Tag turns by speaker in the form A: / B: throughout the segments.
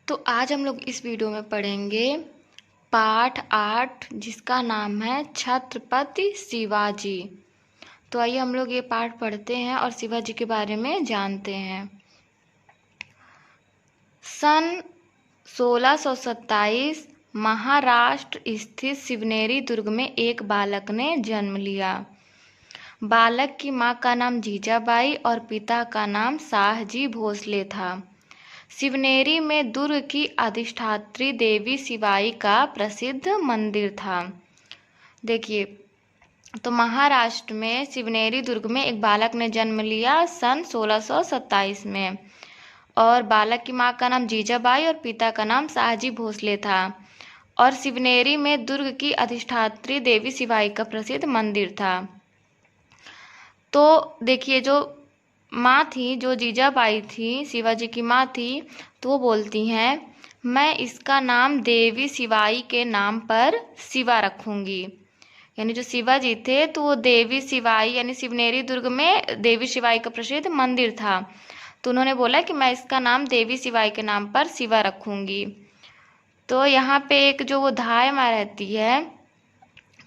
A: तो आज हम लोग इस वीडियो में पढ़ेंगे पाठ 8 जिसका नाम है छत्रपति शिवाजी। तो आइए हम लोग ये पाठ पढ़ते हैं और शिवाजी के बारे में जानते हैं। सन 1627 महाराष्ट्र स्थित शिवनेरी दुर्ग में एक बालक ने जन्म लिया। बालक की मां का नाम जीजाबाई और पिता का नाम शाहजी भोसले था। शिवनेरी में दुर्ग की अधिष्ठात्री देवी शिवाई का प्रसिद्ध मंदिर था। देखिए, तो महाराष्ट्र में शिवनेरी दुर्ग में एक बालक ने जन्म लिया सन 1627 में, और बालक की मां का नाम जीजाबाई और पिता का नाम शाहजी भोसले था, और शिवनेरी में दुर्ग की अधिष्ठात्री देवी शिवाई का प्रसिद्ध मंदिर था। तो देखिए, जो माँ थी, जो जीजाबाई थी, शिवाजी की माँ थी, तो वो बोलती हैं मैं इसका नाम देवी शिवाई के नाम पर शिवा रखूंगी। यानी जो शिवाजी थे तो वो देवी शिवाई, यानी शिवनेरी दुर्ग में देवी शिवाई का प्रसिद्ध मंदिर था, तो उन्होंने बोला कि मैं इसका नाम देवी शिवाई के नाम पर शिवा रखूंगी। तो यहाँ पे एक जो वो धाय माँ रहती है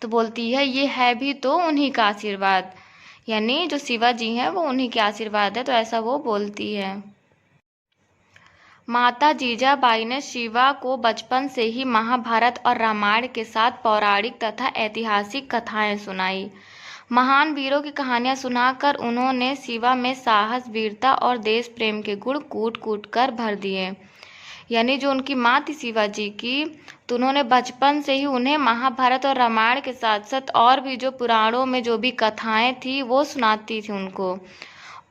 A: तो बोलती है ये है भी तो उन्हीं का आशीर्वाद, यानी जो शिवाजी हैं वो उन्हीं के आशीर्वाद है, तो ऐसा वो बोलती है। माता जीजाबाई ने शिवा को बचपन से ही महाभारत और रामायण के साथ पौराणिक तथा ऐतिहासिक कथाएं सुनाई। महान वीरों की कहानियां सुनाकर उन्होंने शिवा में साहस, वीरता और देश प्रेम के गुण कूट कूट कर भर दिए। यानी जो उनकी माँ थी शिवाजी की, तो उन्होंने बचपन से ही उन्हें महाभारत और रामायण के साथ साथ और भी जो पुराणों में जो भी कथाएं थी वो सुनाती थी उनको,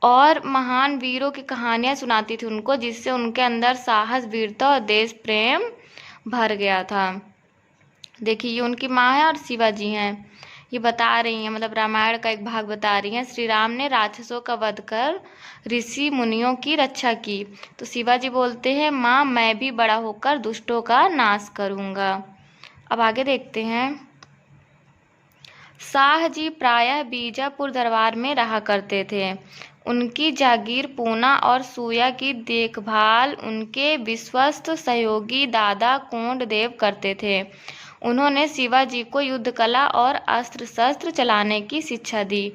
A: और महान वीरों की कहानियां सुनाती थी उनको, जिससे उनके अंदर साहस, वीरता और देश प्रेम भर गया था। देखिए, ये उनकी माँ है और शिवाजी हैं, ये बता रही हैं, मतलब रामायण का एक भाग बता रही हैं। श्री राम ने राक्षसों का वध कर ऋषि मुनियों की रक्षा की, तो शिवाजी बोलते हैं माँ मैं भी बड़ा होकर दुष्टों का नाश करूँगा। अब आगे देखते हैं। शाहजी प्रायः बीजापुर दरबार में रहा करते थे। उनकी जागीर पूना और सूया की देखभाल उनके विश्वस्त सहयोगी दादा कोंडदेव करते थे। उन्होंने शिवाजी को युद्ध कला और अस्त्र शस्त्र चलाने की शिक्षा दी।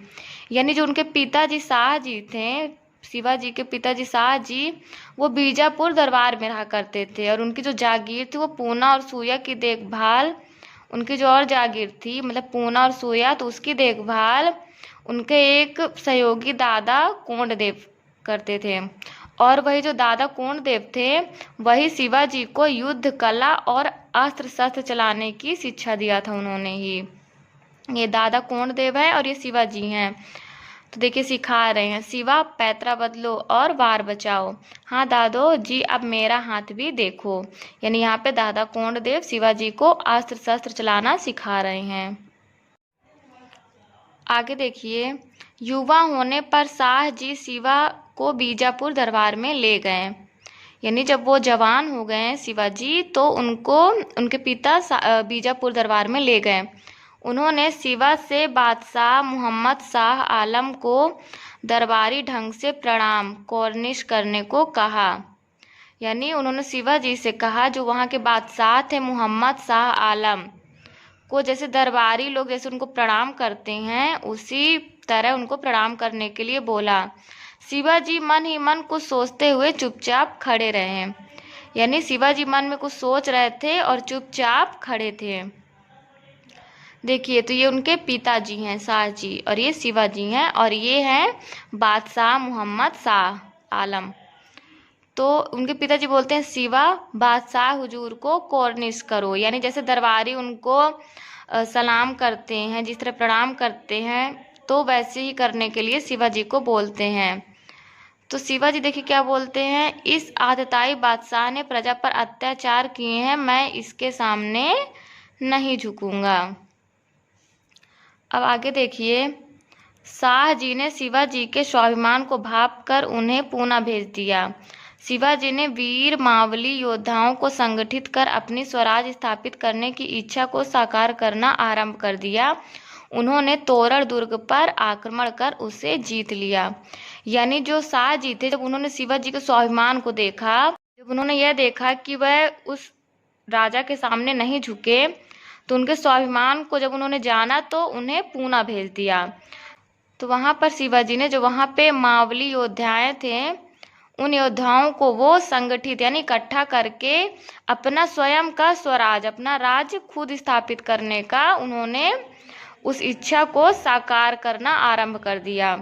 A: यानी जो उनके पिताजी शाहजी थे, शिवाजी के पिताजी शाहजी, वो बीजापुर दरबार में रहा करते थे, और उनकी जो जागीर थी वो पूना और सूया की देखभाल, उनकी जो और जागीर थी मतलब पूना और सूया, तो उसकी देखभाल उनके एक सहयोगी दादा कोंडदेव करते थे। और वही जो दादा कोंडदेव थे वही शिवाजी को युद्ध कला और अस्त्र शस्त्र चलाने की शिक्षा दिया था उन्होंने ही। ये दादा कोंडदेव है और ये शिवाजी हैं। तो देखिए, सिखा रहे हैं शिवा पैतरा बदलो और वार बचाओ, हाँ दादो जी अब मेरा हाथ भी देखो। यानी यहाँ पे दादा कोंडदेव शिवाजी को अस्त्र शस्त्र चलाना सिखा रहे हैं। आगे देखिए, युवा होने पर शाहजी शिवा को बीजापुर दरबार में ले गए। यानी जब वो जवान हो गए शिवाजी, तो उनको उनके पिता बीजापुर दरबार में ले गए। उन्होंने शिवा से बादशाह मोहम्मद शाह आलम को दरबारी ढंग से प्रणाम कोर्निश करने को कहा। यानी उन्होंने शिवाजी से कहा, जो वहाँ के बादशाह थे मोहम्मद शाह आलम को, जैसे दरबारी लोग जैसे उनको प्रणाम करते हैं उसी तरह उनको प्रणाम करने के लिए बोला। शिवाजी मन ही मन कुछ सोचते हुए चुपचाप खड़े रहे। यानी शिवाजी मन में कुछ सोच रहे थे और चुपचाप खड़े थे। देखिए, तो ये उनके पिताजी हैं शाहजी, और ये शिवाजी हैं, और ये हैं बादशाह मोहम्मद शाह आलम। तो उनके पिताजी बोलते हैं शिवा बादशाह हुजूर को कोर्निश करो। यानी जैसे दरबारी उनको सलाम करते हैं, जिस तरह प्रणाम करते हैं, तो वैसे ही करने के लिए शिवाजी को बोलते हैं। तो शिवाजी देखिए क्या बोलते हैं, इस आतताई बादशाह ने प्रजा पर अत्याचार किए हैं, मैं इसके सामने नहीं झुकूंगा। अब आगे देखिए, शाहजी ने शिवाजी के स्वाभिमान को भाप कर उन्हें पूना भेज दिया। शिवाजी ने वीर मावली योद्धाओं को संगठित कर अपनी स्वराज स्थापित करने की इच्छा को साकार करना आरंभ कर दिया। उन्होंने तोरण दुर्ग पर आक्रमण कर उसे जीत लिया। यानी जो शाहजी थे, जब उन्होंने शिवाजी के स्वाभिमान को देखा, जब उन्होंने यह देखा कि वह उस राजा के सामने नहीं झुके, तो उनके स्वाभिमान को जब उन्होंने जाना तो उन्हें पूना भेज दिया। तो वहां पर शिवाजी ने, जो वहां पे मावली योद्धाएं थे, उन योद्धाओं को वो संगठित यानी इकट्ठा करके अपना स्वयं का स्वराज, अपना राज्य खुद स्थापित करने का उन्होंने उस इच्छा को साकार करना आरंभ कर दिया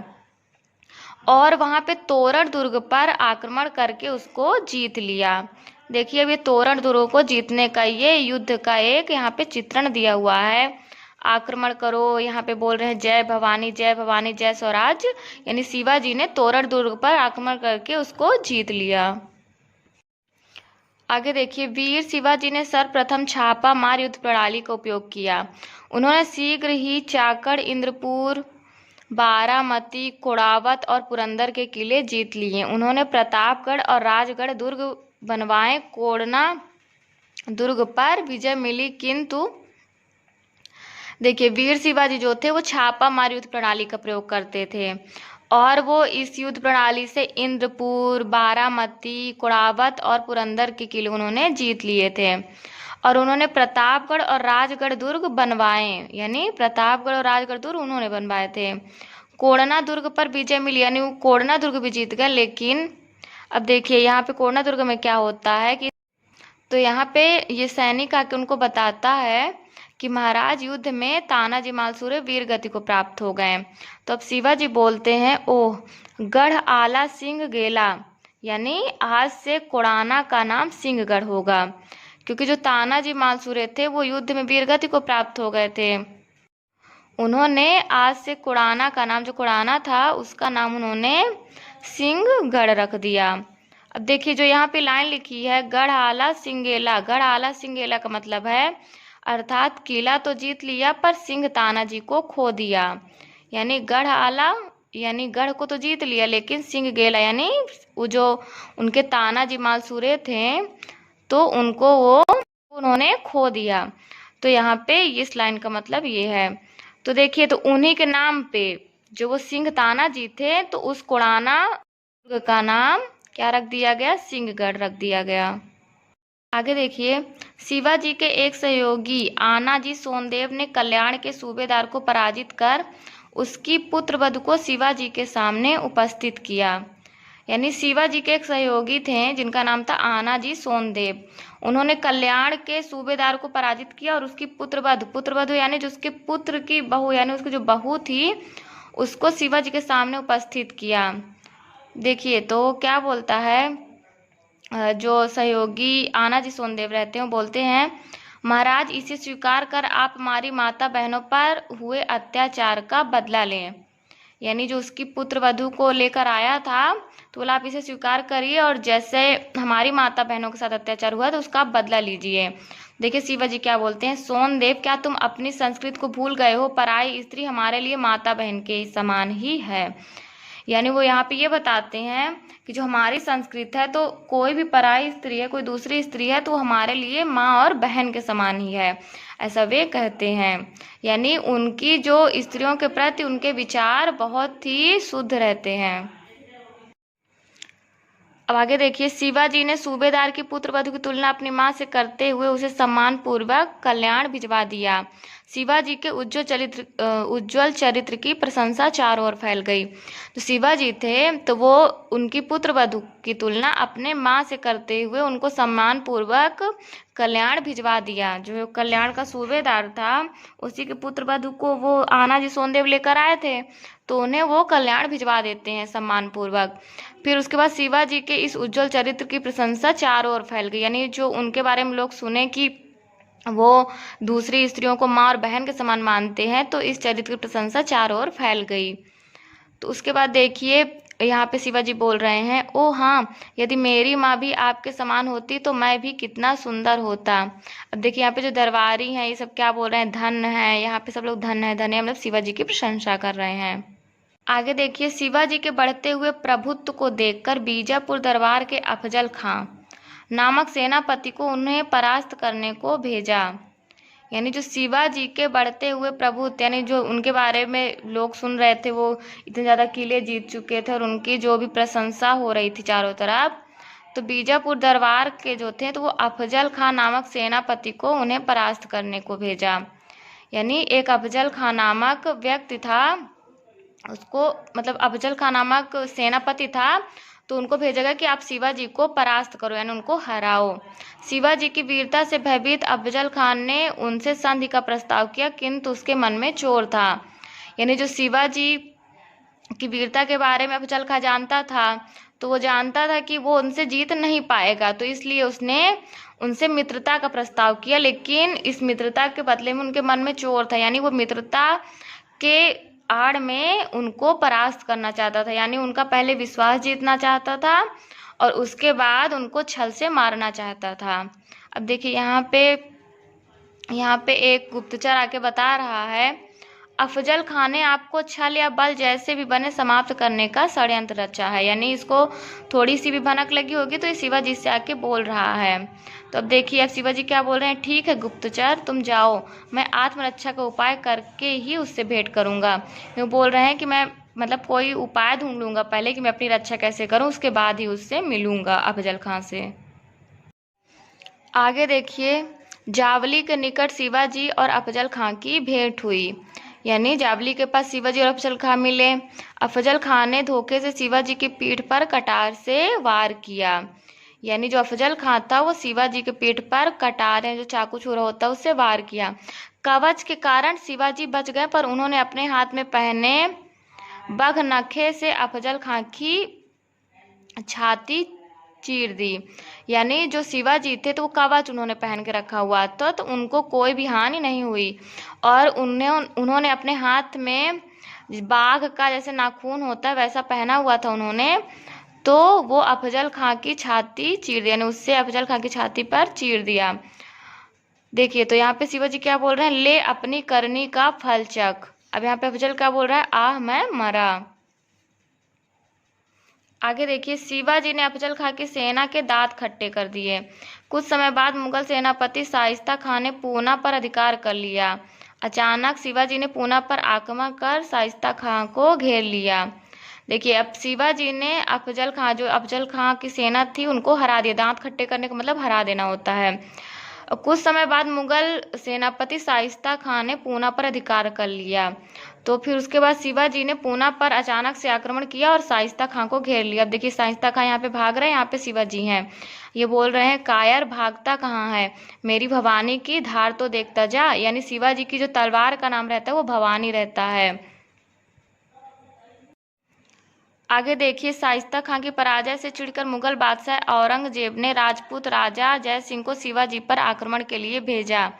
A: और वहां पे तोरण दुर्ग पर आक्रमण करके उसको जीत लिया। देखिए, अब ये तोरण दुर्ग को जीतने का ये युद्ध का एक यहाँ पे चित्रण दिया हुआ है। आक्रमण करो, यहाँ पे बोल रहे हैं जय भवानी जय स्वराज, यानी शिवाजी ने तोरण दुर्ग पर आक्रमण करके उसको जीत लिया। आगे देखिए, वीर शिवाजी ने सर्वप्रथम छापा मार युद्ध प्रणाली का उपयोग किया। उन्होंने शीघ्र ही चाकड़, इंद्रपुर, बारामती, कोड़ावत और पुरंदर के किले जीत लिए। उन्होंने प्रतापगढ़ और राजगढ़ दुर्ग बनवाए। कोड़ना दुर्ग पर विजय मिली, किंतु देखिए, वीर शिवाजी जो थे वो छापा मार युद्ध प्रणाली का प्रयोग करते थे और वो इस युद्ध प्रणाली से इंद्रपुर, बारामती, कोड़ावत और पुरंदर के किले उन्होंने जीत लिए थे और उन्होंने प्रतापगढ़ और राजगढ़ दुर्ग बनवाए, यानी प्रतापगढ़ और राजगढ़ दुर्ग उन्होंने बनवाए थे। कोड़ना दुर्ग पर विजय मिली, यानी वो कोड़ना दुर्ग भी जीत गए। लेकिन अब देखिए, यहाँ पे कोड़ना दुर्ग में क्या होता है कि तो यहाँ पे ये सैनिक आके उनको बताता है कि महाराज, युद्ध में तानाजी मालसूरे वीर गति को प्राप्त हो गए। तो अब शिवाजी बोलते हैं, ओह गढ़ आला सिंह गेला, यानी आज से कोड़ाना का नाम सिंहगढ़ होगा, क्योंकि जो तानाजी मालसूरे थे वो युद्ध में वीरगति को प्राप्त हो गए थे। उन्होंने आज से कोड़ाना का नाम, जो कोड़ाना था उसका नाम उन्होंने सिंहगढ़ रख दिया। अब देखिए, जो यहाँ पे लाइन लिखी है गढ़ आला सिंगेला, गढ़ आला सिंगेला का मतलब है अर्थात किला तो जीत लिया पर सिंह तानाजी को खो दिया। यानी गढ़ आला यानी गढ़ को तो जीत लिया, लेकिन सिंह गेला यानी वो जो उनके तानाजी मालसूरे थे तो उनको वो उन्होंने खो दिया। तो यहाँ पे इस लाइन का मतलब ये है। तो देखिए, तो उन्हीं के नाम पे जो वो सिंह तानाजी थे, तो उस कोड़ाना का नाम क्या रख दिया गया, सिंहगढ़ रख दिया गया। आगे देखिए, शिवाजी के एक सहयोगी आनाजी सोनदेव ने कल्याण के सूबेदार को पराजित कर उसकी पुत्रवधू को शिवाजी के सामने उपस्थित किया। यानी शिवाजी के एक सहयोगी थे जिनका नाम था आनाजी सोनदेव, उन्होंने कल्याण के सूबेदार को पराजित किया और उसकी पुत्रवधू यानी जो उसके पुत्र की बहू, यानी उसकी जो बहू थी, उसको शिवाजी के सामने उपस्थित किया। देखिए, तो क्या बोलता है, जो सहयोगी आनाजी सोनदेव रहते हैं वो बोलते हैं, महाराज इसे स्वीकार कर आप हमारी माता बहनों पर हुए अत्याचार का बदला लें। यानी जो उसकी पुत्रवधू को लेकर आया था, तो बोला आप इसे स्वीकार करिए और जैसे हमारी माता बहनों के साथ अत्याचार हुआ तो उसका बदला लीजिए। देखिए शिवाजी क्या बोलते हैं, सोनदेव क्या तुम अपनी संस्कृति को भूल गए हो, पराई स्त्री हमारे लिए माता बहन के समान ही है। यानी वो यहाँ पे ये बताते हैं कि जो हमारी संस्कृति है, तो कोई भी पराई स्त्री है, कोई दूसरी स्त्री है, तो हमारे लिए माँ और बहन के समान ही है, ऐसा वे कहते हैं। यानी उनकी जो स्त्रियों के प्रति उनके विचार बहुत ही शुद्ध रहते हैं। अब आगे देखिए, शिवाजी ने सूबेदार की पुत्रवधू की तुलना अपनी मां से करते हुए उसे सम्मान पूर्वक कल्याण भिजवा दिया। शिवाजी के उज्जवल चरित्र की प्रशंसा चारों ओर फैल गई। तो शिवाजी थे तो वो उनकी पुत्रवधू की तुलना अपने मां से करते हुए उनको सम्मान पूर्वक कल्याण भिजवा दिया। जो कल्याण का सूबेदार था उसी के पुत्रवधू को वो आनाजी सोनदेव लेकर आए थे, तो उन्हें वो कल्याण भिजवा देते हैं सम्मान पूर्वक। फिर उसके बाद शिवाजी के इस उज्जवल चरित्र की प्रशंसा चारों ओर फैल गई। यानी जो उनके बारे में लोग सुने कि वो दूसरी स्त्रियों को माँ और बहन के समान मानते हैं, तो इस चरित्र की प्रशंसा चारों ओर फैल गई। तो उसके बाद देखिए यहाँ पे शिवाजी बोल रहे हैं, ओ हाँ, यदि मेरी माँ भी आपके समान होती तो मैं भी कितना सुंदर होता। अब देखिए यहाँ पे जो दरबारी हैं ये सब क्या बोल रहे हैं, धन है, यहाँ पे सब लोग धन है मतलब शिवाजी की प्रशंसा कर रहे हैं। आगे देखिए, शिवाजी के बढ़ते हुए प्रभुत्व को देखकर बीजापुर दरबार के अफजल खां नामक सेनापति को उन्हें परास्त करने को भेजा। यानी जो शिवाजी के बढ़ते हुए प्रभुत्व, यानी जो उनके बारे में लोग सुन रहे थे, वो इतने ज़्यादा किले जीत चुके थे और उनकी जो भी प्रशंसा हो रही थी चारों तरफ, तो बीजापुर दरबार के जो थे तो वो अफजल खान नामक सेनापति को उन्हें परास्त करने को भेजा। यानी एक अफजल खान नामक व्यक्ति था, उसको मतलब अफजल खान नामक सेनापति था, तो उनको भेजा गया कि आप शिवाजी को परास्त करो, यानी उनको हराओ। शिवाजी की वीरता से भयभीत अफजल खान ने उनसे संधि का प्रस्ताव किया, किंतु उसके मन में चोर था। यानी जो शिवाजी की वीरता के बारे में अफजल खान जानता था, तो वो जानता था कि वो उनसे जीत नहीं पाएगा, तो इसलिए उसने उनसे मित्रता का प्रस्ताव किया। लेकिन इस मित्रता के बदले में उनके मन में चोर था, यानी वो मित्रता के आड़ में उनको परास्त करना चाहता था, यानी उनका पहले विश्वास जीतना चाहता था और उसके बाद उनको छल से मारना चाहता था। अब देखिए यहाँ पे एक गुप्तचर आके बता रहा है, अफजल खान ने आपको छल या बल जैसे भी बने समाप्त करने का षड्यंत्र रचा है। यानी इसको थोड़ी सी भी भनक लगी होगी तो ये शिवाजी से आके बोल रहा है। तो अब देखिए अब शिवाजी क्या बोल रहे हैं, ठीक है गुप्तचर तुम जाओ, मैं आत्मरक्षा का उपाय करके ही उससे भेंट करूंगा। वो बोल रहे हैं कि मैं मतलब कोई उपाय ढूंढ लूंगा पहले कि मैं अपनी रक्षा कैसे करूं, उसके बाद ही उससे मिलूंगा अफजल खान से। आगे देखिए, जावली के निकट शिवाजी और अफजल खान की भेंट हुई। यानी जावली के पास शिवाजी और अफजल खान मिले। अफजल खान ने धोखे से शिवाजी की पीठ पर कटार से वार किया। यानी जो अफजल खान था वो शिवाजी के पीठ पर कटार जो चाकू छुरा होता है उससे वार किया। कवच के कारण शिवाजी बच गए, पर उन्होंने अपने हाथ में पहने बघनखे से अफजल खान की छाती चीर दी। यानी जो शिवाजी थे तो वो कवच उन्होंने पहन के रखा हुआ था, तो उनको कोई भी हानि नहीं हुई। और उन्होंने अपने हाथ में बाघ का जैसे नाखून होता है वैसा पहना हुआ था उन्होंने, तो वो अफजल खान की छाती चीर दिया, यानी उससे अफजल खान की छाती पर चीर दिया। देखिए तो यहाँ पे शिवाजी क्या बोल रहे हैं, ले अपनी करनी का फल चख। अब यहाँ पे अफजल क्या बोल रहा है, आह मैं मरा। आगे देखिए, शिवाजी ने अफजल खान की सेना के दांत खट्टे कर दिए। कुछ समय बाद मुगल सेनापति शाइस्ता खान ने पूना पर अधिकार कर लिया। अचानक शिवाजी ने पूना पर आक्रमण कर शाइस्ता खान को घेर लिया। देखिए अब शिवाजी ने अफजल खान की सेना थी उनको हरा दिया। दांत खट्टे करने का मतलब हरा देना होता है। कुछ समय बाद मुगल सेनापति शाइस्ता खान ने पूना पर अधिकार कर लिया। तो फिर उसके बाद शिवाजी ने पूना पर अचानक से आक्रमण किया और शाइस्ता खान को घेर लिया। अब देखिए शाइस्ता खान यहाँ पे भाग रहे हैं, यहाँ पे शिवाजी हैं। ये बोल रहे हैं, कायर भागता कहाँ है, मेरी भवानी की धार तो देखता जा। यानी शिवाजी की जो तलवार का नाम रहता है वो भवानी रहता है। आगे देखिए, शाइस्ता खान की पराजय से चिढ़कर मुगल बादशाह औरंगजेब ने राजपूत राजा जय सिंह को शिवाजी पर आक्रमण के लिए भेजा।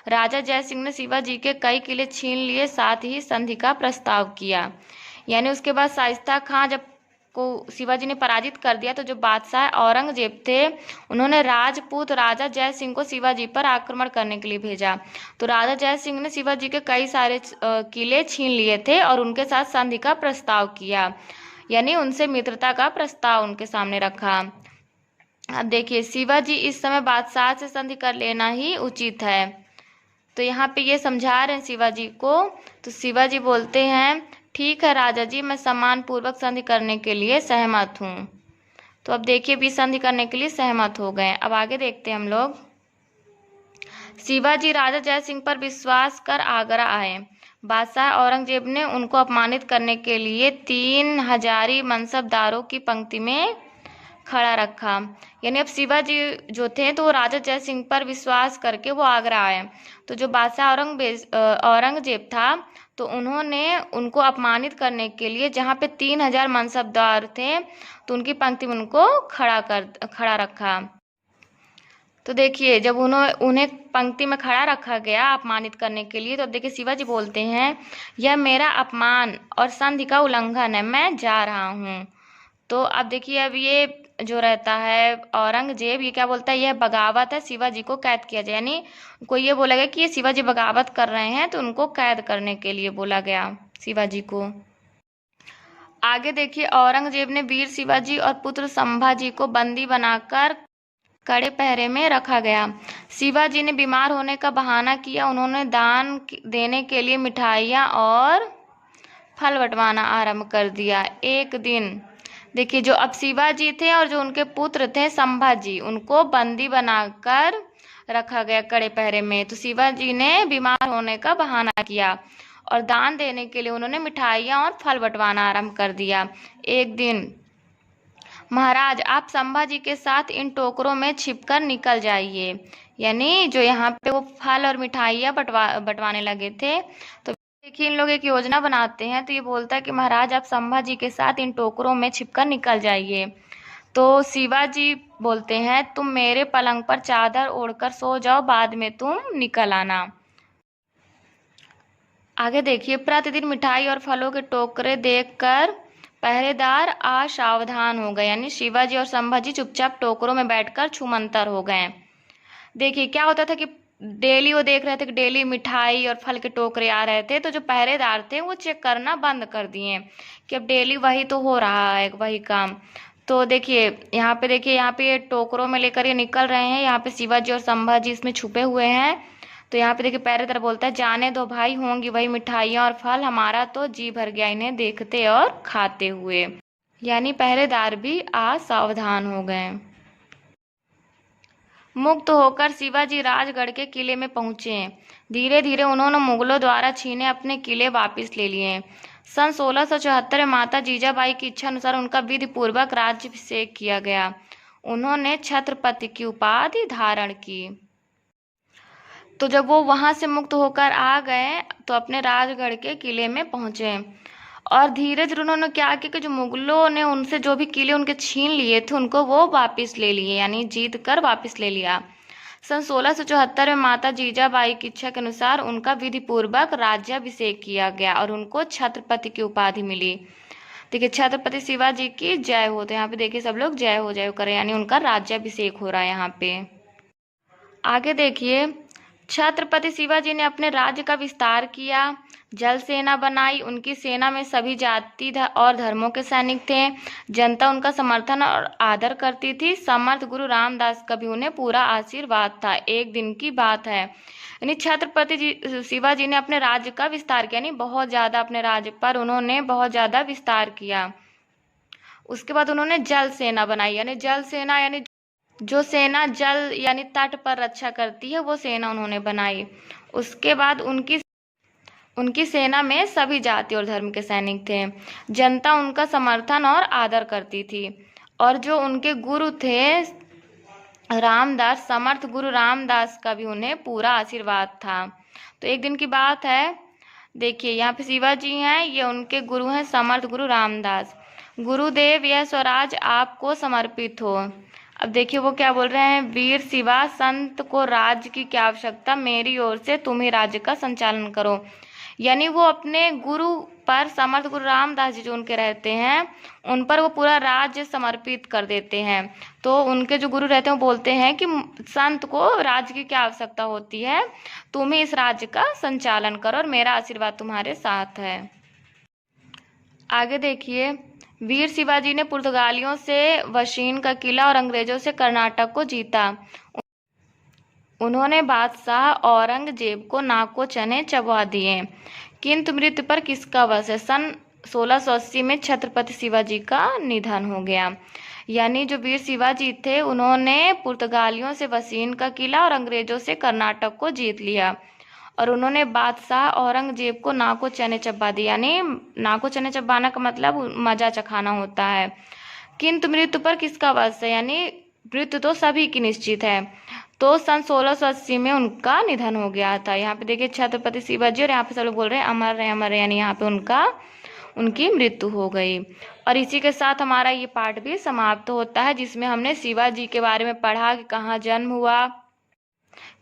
A: राजा जय सिंह ने शिवाजी के कई किले छीन लिए, साथ ही संधि का प्रस्ताव किया। यानी उसके बाद शाइस्ता खान जब को शिवाजी ने पराजित कर दिया, तो जो बादशाह औरंगजेब थे उन्होंने राजपूत राजा जय सिंह को शिवाजी पर आक्रमण करने के लिए भेजा। तो राजा जय सिंह ने शिवाजी के कई सारे किले छीन लिए थे और उनके साथ संधि का प्रस्ताव किया, यानी उनसे मित्रता का प्रस्ताव उनके सामने रखा। अब देखिए, शिवाजी इस समय बादशाह से संधि कर लेना ही उचित है। तो यहाँ पे ये समझा रहे हैं शिवाजी को। तो शिवाजी बोलते हैं, ठीक है राजा जी, मैं सम्मान पूर्वक संधि करने के लिए सहमत हूँ। तो अब देखिए भी संधि करने के लिए सहमत हो गए। अब आगे देखते हैं हम लोग। शिवाजी राजा जय सिंह पर विश्वास कर आगरा आए। बादशाह औरंगजेब ने उनको अपमानित करने के लिए 3 हजारी मनसबदारों की पंक्ति में खड़ा रखा। यानी अब शिवाजी जो थे तो राजा जय सिंह पर विश्वास करके वो आगरा आए। तो जो बादशाह औरंगजेब था तो उन्होंने उनको अपमानित करने के लिए जहाँ पे 3000 मनसबदार थे तो उनकी पंक्ति में उनको खड़ा रखा। तो देखिए जब उन्हें पंक्ति में खड़ा रखा गया अपमानित करने के लिए, तो अब देखिए शिवाजी बोलते हैं, यह मेरा अपमान और संधि का उल्लंघन है, मैं जा रहा हूँ। तो अब देखिए अब ये जो रहता है औरंगजेब, ये क्या बोलता है, यह बगावत है, शिवाजी को कैद किया जाए। यानी उनको ये बोला गया कि ये शिवाजी बगावत कर रहे हैं, तो उनको कैद करने के लिए बोला गया शिवाजी को। आगे देखिए, औरंगजेब ने वीर शिवाजी और पुत्र संभाजी को बंदी बनाकर कड़े पहरे में रखा गया। शिवाजी ने बीमार होने का बहाना किया। उन्होंने दान देने के लिए मिठाइयाँ और फल बंटवाना आरंभ कर दिया। एक दिन देखिए जो अब शिवाजी थे और जो उनके पुत्र थे संभाजी, उनको बंदी बनाकर रखा गया कड़े पहरे में। तो शिवाजी ने बीमार होने का बहाना किया और दान देने के लिए उन्होंने मिठाइयाँ और फल बंटवाना आरंभ कर दिया। एक दिन, महाराज आप संभाजी के साथ इन टोकरों में छिपकर निकल जाइए। यानी जो यहाँ पे वो फल और मिठाइयाँ बंटवाने लगे थे, तो देखिए इन लोग एक योजना बनाते हैं। तो ये बोलता है कि महाराज आप संभाजी के साथ इन टोकरों में छिपकर निकल जाइए। तो शिवाजी बोलते हैं तुम मेरे पलंग पर चादर ओढ़कर सो जाओ, बाद में तुम निकल आना। आगे देखिए, प्रतिदिन मिठाई और फलों के टोकरे देखकर पहरेदार असावधान हो गए। यानी शिवाजी और संभाजी चुपचाप टोकरों में बैठकर छूमंतर हो गए। देखिए क्या होता था कि डेली वो देख रहे थे कि डेली मिठाई और फल के टोकरे आ रहे थे, तो जो पहरेदार थे वो चेक करना बंद कर दिए कि अब डेली वही तो हो रहा है, वही काम। तो देखिए यहाँ पे ये टोकरों में लेकर ये निकल रहे हैं। यहाँ पे शिवाजी और संभाजी इसमें छुपे हुए हैं। तो यहाँ पे देखिए पहरेदार बोलता है जाने दो भाई, होंगी वही मिठाइयाँ और फल, हमारा तो जी भर गया इन्हें देखते और खाते हुए। यानी पहरेदार भी असावधान हो गए। मुक्त होकर शिवाजी राजगढ़ के किले में पहुंचे। धीरे धीरे उन्होंने मुगलों द्वारा छीने अपने किले वापस ले लिए। सन 1674 में माता जीजाबाई की इच्छा अनुसार उनका विधि पूर्वक राज्याभिषेक किया गया। उन्होंने छत्रपति की उपाधि धारण की। तो जब वो वहां से मुक्त होकर आ गए तो अपने राजगढ़ के किले में पहुंचे और धीरे धीरे उन्होंने क्या किया कि जो मुगलों ने उनसे जो भी किले उनके छीन लिए थे उनको वो वापस ले लिए, यानी जीत कर वापस ले लिया। सन 1674 में माता जीजाबाई की इच्छा के अनुसार उनका विधि पूर्वक राज्याभिषेक किया गया और उनको छत्रपति की उपाधि मिली। देखिए छत्रपति शिवाजी की जय हो। तो यहाँ पे देखिए सब लोग जय हो करें, यानी उनका राज्याभिषेक हो रहा है यहाँ पे। आगे देखिए, छत्रपति शिवाजी ने अपने राज्य का विस्तार किया, जल सेना बनाई। उनकी सेना में सभी जाति और धर्मों के सैनिक थे। जनता उनका समर्थन और आदर करती थी। समर्थ गुरु रामदास का भी उन्हें पूरा आशीर्वाद था। एक दिन की बात है, यानी छत्रपति शिवाजी ने अपने राज्य का विस्तार किया, यानी बहुत ज्यादा अपने राज्य पर उन्होंने बहुत ज्यादा विस्तार किया। उसके बाद उन्होंने जल सेना बनाई, यानी जल सेना यानी जो सेना जल यानी तट पर रक्षा करती है वो सेना उन्होंने बनाई। उसके बाद उनकी सेना में सभी जाति और धर्म के सैनिक थे। जनता उनका समर्थन और आदर करती थी और जो उनके गुरु थे रामदास, समर्थ गुरु रामदास का भी उन्हें पूरा आशीर्वाद था। तो एक दिन की बात है, देखिए यहाँ पे शिवाजी हैं, ये उनके गुरु हैं समर्थ गुरु रामदास। गुरुदेव यह स्वराज आपको समर्पित हो। अब देखिए वो क्या बोल रहे हैं, वीर शिवा संत को राज्य की क्या आवश्यकता, मेरी ओर से तुम ही राज्य का संचालन करो। यानी वो अपने गुरु पर, समर्थ गुरु रामदास जी जो उनके रहते हैं उन पर वो पूरा राज्य समर्पित कर देते हैं। तो उनके जो गुरु रहते हैं वो बोलते हैं कि संत को राज्य की क्या आवश्यकता होती है, तुम ही इस राज्य का संचालन करो और मेरा आशीर्वाद तुम्हारे साथ है। आगे देखिए, वीर शिवाजी ने पुर्तगालियों से वशीन का किला और अंग्रेजों से कर्नाटक को जीता। उन्होंने बादशाह औरंगजेब को नाको चने चबवा दिए, किंतु मृत्यु पर किसका वश है। सन 1680 में छत्रपति शिवाजी का निधन हो गया। यानी जो वीर शिवाजी थे उन्होंने पुर्तगालियों से वसीन का किला और अंग्रेजों से कर्नाटक को जीत लिया और उन्होंने बादशाह औरंगजेब को नाको चने चबा दिया। यानी नाको चने चबाना का मतलब मजा चखाना होता है। किंतु मृत्यु पर किसका वश है, यानी मृत्यु तो सभी की निश्चित है। तो सन 1680 में उनका निधन हो गया था। यहाँ पे देखिए छत्रपति शिवाजी और यहाँ पे सब लोग बोल रहे हैं अमर रहे अमर रहे, यानी यहाँ पे उनकी मृत्यु हो गई। और इसी के साथ हमारा ये पाठ भी समाप्त होता है, जिसमें हमने शिवाजी के बारे में पढ़ा कि कहाँ जन्म हुआ,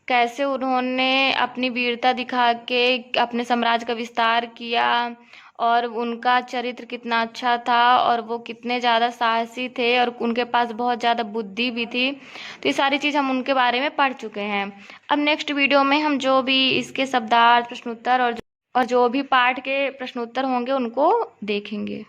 A: कैसे उन्होंने अपनी वीरता दिखा के अपने साम्राज्य का विस्तार किया और उनका चरित्र कितना अच्छा था और वो कितने ज़्यादा साहसी थे और उनके पास बहुत ज़्यादा बुद्धि भी थी। तो ये सारी चीज़ हम उनके बारे में पढ़ चुके हैं। अब नेक्स्ट वीडियो में हम जो भी इसके शब्दार्थ, प्रश्नोत्तर और जो भी पाठ के प्रश्नोत्तर होंगे उनको देखेंगे।